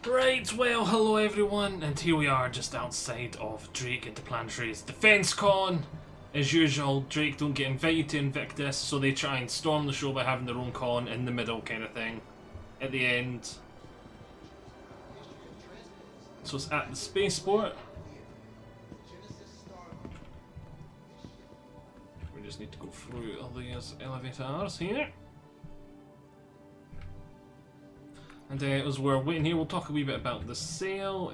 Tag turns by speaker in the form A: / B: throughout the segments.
A: Right, well, hello everyone, and here we are just outside of Drake Interplanetary's Defense Con. As usual, Drake don't get invited to Invictus, so they try and storm the show by having their own con in the middle kind of thing. At the end. So it's at the spaceport. We just need to go through all these elevators here. And as we're waiting here, we'll talk a wee bit about the sale.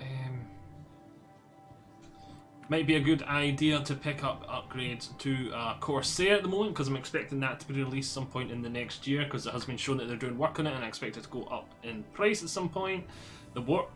A: Might be a good idea to pick up upgrades to Corsair at the moment, because I'm expecting that to be released some point in the next year, because it has been shown that they're doing work on it, and I expect it to go up in price at some point. The war.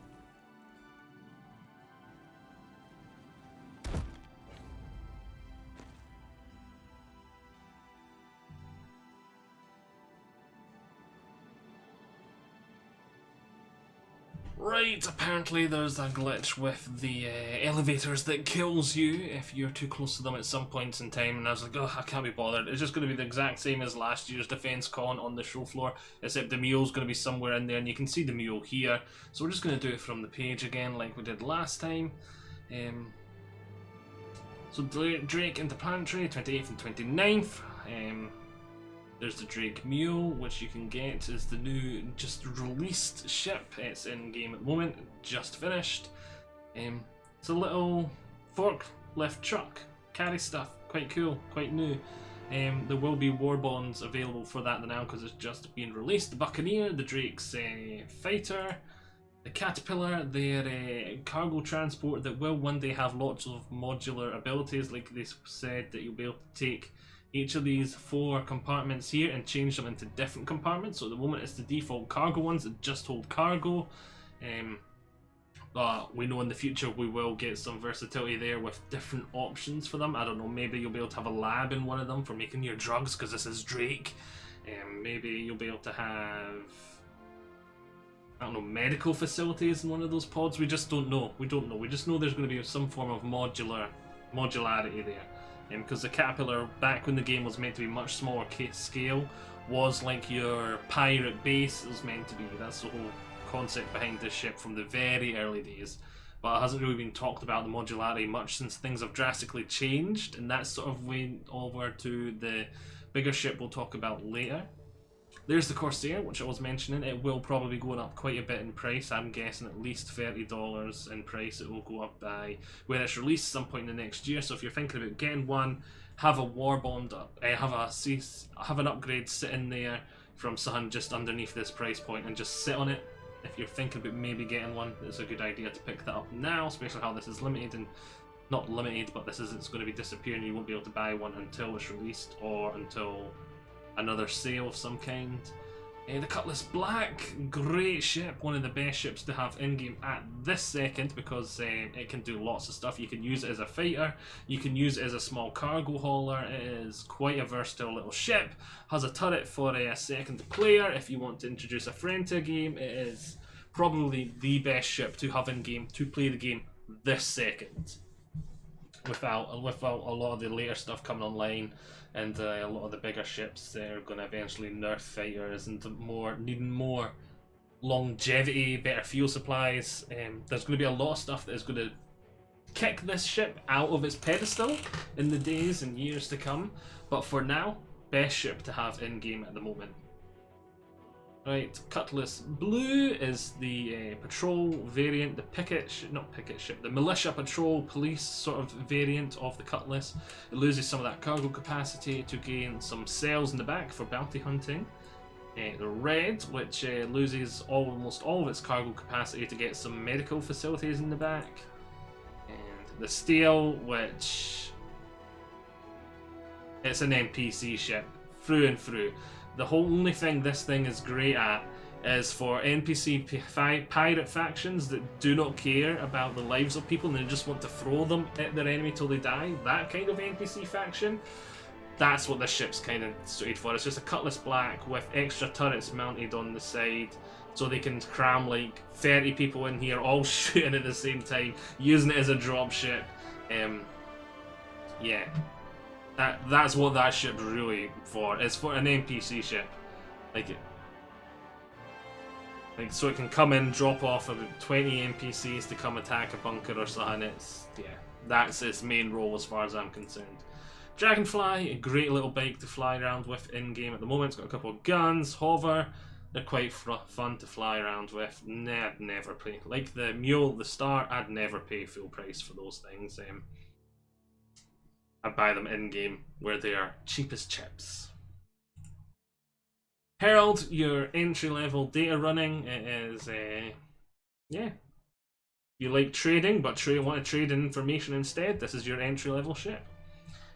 A: Right, apparently there's a glitch with the elevators that kills you if you're too close to them at some points in time, and I was like, oh, I can't be bothered. It's just going to be the exact same as last year's Defense Con on the show floor, except the mule's going to be somewhere in there, and you can see the mule here. So we're just going to do it from the page again like we did last time. So Drake Interplanetary, 28th and 29th. There's the Drake Mule, which you can get as the new, just released ship. It's in game at the moment, just finished. It's a little forklift truck, carry stuff, quite cool, quite new. There will be war bonds available for that now because it's just been released. The Buccaneer, the Drake's fighter, the Caterpillar, their cargo transport that will one day have lots of modular abilities, like they said that you'll be able to take each of these 4 compartments here and change them into different compartments. So at the moment it's the default cargo ones that just hold cargo. But we know in the future we will get some versatility there with different options for them. I don't know, maybe you'll be able to have a lab in one of them for making your drugs because this is Drake. Maybe you'll be able to have, I don't know, medical facilities in one of those pods. We just don't know. We don't know. We just know there's going to be some form of modularity there. Because the Caterpillar, back when the game was meant to be much smaller scale, was like your pirate base. It was meant to be. That's the whole concept behind this ship from the very early days. But it hasn't really been talked about the modularity much since things have drastically changed, and that's sort of went over to the bigger ship we'll talk about later. There's the Corsair, which I was mentioning. It will probably go up quite a bit in price. I'm guessing at least $30 in price it will go up by when it's released some point in the next year. So if you're thinking about getting one, have a war bond, have an upgrade sitting there from something just underneath this price point and just sit on it. If you're thinking about maybe getting one, it's a good idea to pick that up now, especially how this is limited and not limited, but it's going to be disappearing. You won't be able to buy one until it's released or until another sale of some kind. The Cutlass Black, great ship, one of the best ships to have in-game at this second because it can do lots of stuff. You can use it as a fighter, you can use it as a small cargo hauler. It is quite a versatile little ship, has a turret for a second player if you want to introduce a friend to a game. It is probably the best ship to have in-game, to play the game this second, without a lot of the later stuff coming online. And a lot of the bigger ships, they're going to eventually nerf fighters and needing more longevity, better fuel supplies. There's going to be a lot of stuff that is going to kick this ship out of its pedestal in the days and years to come. But for now, best ship to have in game at the moment. Right, Cutlass Blue is the patrol variant, the militia patrol police sort of variant of the Cutlass. It loses some of that cargo capacity to gain some cells in the back for bounty hunting. The Red, which loses almost all of its cargo capacity to get some medical facilities in the back. And the Steel, which it's an NPC ship through and through. The only thing this thing is great at is for NPC pirate factions that do not care about the lives of people and they just want to throw them at their enemy till they die. That kind of NPC faction, that's what this ship's kind of suited for. It's just a Cutlass Black with extra turrets mounted on the side, so they can cram like 30 people in here all shooting at the same time, using it as a dropship. Yeah. That's what that ship's really for. It's for an NPC ship. Like, Like, so it can come in, drop off about 20 NPCs to come attack a bunker or something. It's, yeah, that's its main role as far as I'm concerned. Dragonfly, a great little bike to fly around with in-game at the moment. It's got a couple of guns, hover. They're quite fun to fly around with. Nah, I'd never pay. Like the Mule, the Star, I'd never pay full price for those things. I'd buy them in-game where they are cheap as chips. Herald, your entry-level data running. It is, yeah. You like trading, but want to trade in information instead, this is your entry-level ship.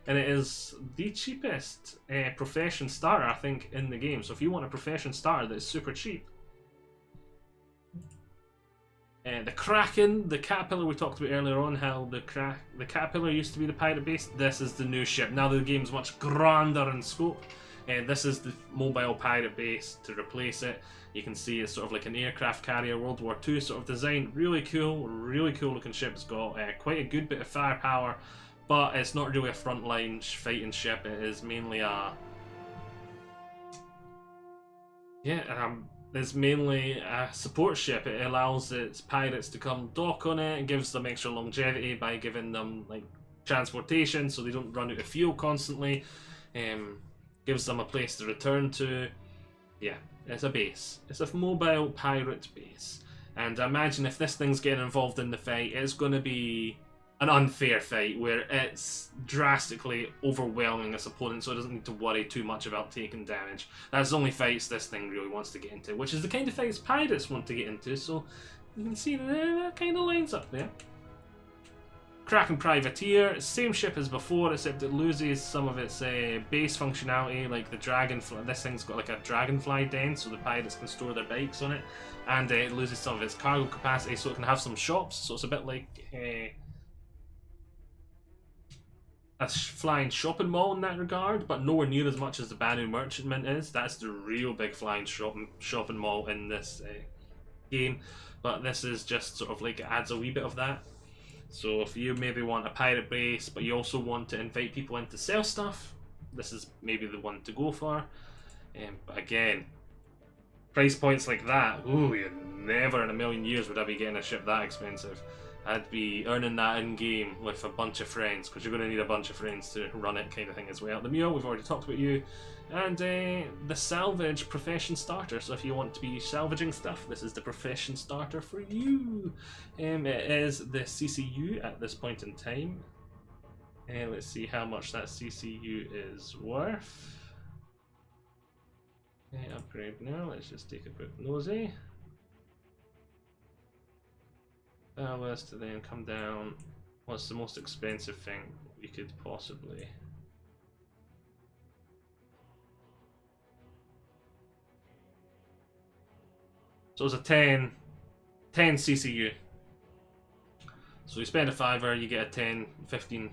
A: And it is the cheapest profession starter, I think, in the game. So if you want a profession starter that's super cheap. The Kraken, the Caterpillar we talked about earlier on, how the Caterpillar used to be the pirate base. This is the new ship. Now the game's much grander in scope. This is the mobile pirate base to replace it. You can see it's sort of like an aircraft carrier, World War II sort of design. Really cool looking ship. It's got quite a good bit of firepower, but it's not really a frontline fighting ship. It is mainly it's mainly a support ship. It allows its pirates to come dock on it. It gives them extra longevity by giving them like transportation, so they don't run out of fuel constantly. Gives them a place to return to. Yeah, it's a base. It's a mobile pirate base. And imagine if this thing's getting involved in the fight, it's going to be an unfair fight where it's drastically overwhelming its opponent, so it doesn't need to worry too much about taking damage. That's the only fights this thing really wants to get into, which is the kind of fights pirates want to get into, so you can see that kind of lines up there. Kraken Privateer, same ship as before, except it loses some of its base functionality, like the Dragonfly. This thing's got like a Dragonfly den, so the pirates can store their bikes on it, and it loses some of its cargo capacity, so it can have some shops. So it's a bit like a flying shopping mall in that regard, but nowhere near as much as the Banu Merchantment is. That's the real big flying shopping mall in this game, but this is just sort of like it adds a wee bit of that. So if you maybe want a pirate base, but you also want to invite people in to sell stuff, this is maybe the one to go for. But again, price points like that, ooh, never in a million years would I be getting a ship that expensive. I'd be earning that in-game with a bunch of friends, because you're going to need a bunch of friends to run it, kind of thing as well. The Mule, we've already talked about you. And the Salvage Profession Starter, so if you want to be salvaging stuff, this is the Profession Starter for you. It is the CCU at this point in time. Let's see how much that CCU is worth. Upgrade now, let's just take a quick nosy. That was to then come down. What's the most expensive thing we could possibly... So it's a 10 CCU. So you spend a $5, you get a 10, 15.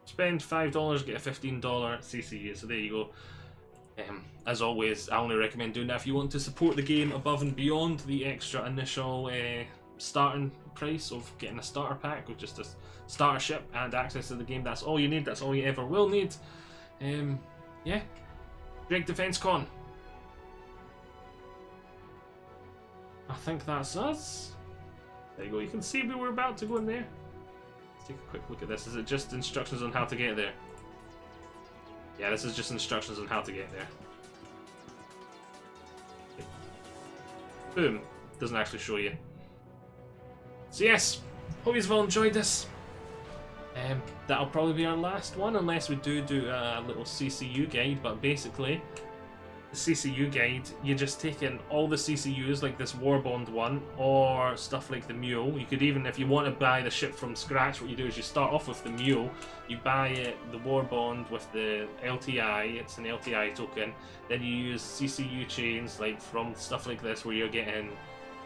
A: Spend $5, get a $15 CCU. So there you go. As always, I only recommend doing that if you want to support the game above and beyond the extra initial starting price of getting a starter pack with just a starter ship and access to the game. That's all you need. That's all you ever will need. Yeah. Drake Defense Con. I think that's us. There you go, you can see we were about to go in there. Let's take a quick look at this. Is it just instructions on how to get there? Yeah, this is just instructions on how to get there. Boom. Doesn't actually show you. So yes, hope you've all enjoyed this. That'll probably be our last one, unless we do a little CCU guide, but basically the CCU guide, you're just taking all the CCUs like this Warbond one, or stuff like the Mule. You could even, if you want to buy the ship from scratch, what you do is you start off with the Mule, you buy it, the Warbond with the LTI, it's an LTI token, then you use CCU chains like from stuff like this where you're getting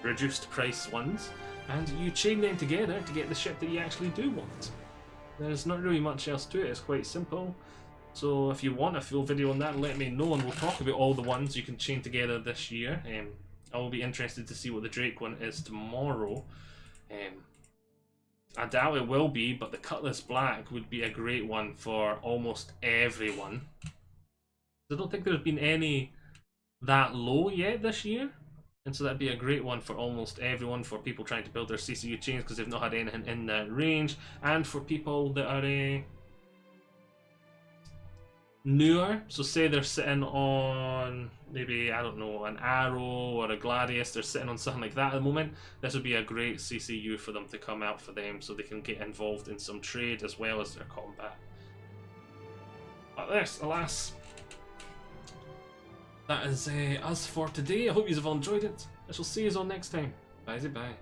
A: reduced price ones, and you chain them together to get the ship that you actually do want. There's not really much else to it, it's quite simple. So if you want a full video on that, let me know and we'll talk about all the ones you can chain together this year. I will be interested to see what the Drake one is tomorrow. I doubt it will be, but the Cutlass Black would be a great one for almost everyone. I don't think there's been any that low yet this year. And so that'd be a great one for almost everyone, for people trying to build their CCU chains because they've not had anything in that range, and for people that are newer. So say they're sitting on maybe, I don't know, an Arrow or a Gladius, they're sitting on something like that at the moment. This would be a great CCU for them to come out for them, so they can get involved in some trade as well as their combat. But this, alas, that is us for today. I hope you have all enjoyed it. I shall see you all next time. Bye. Bye.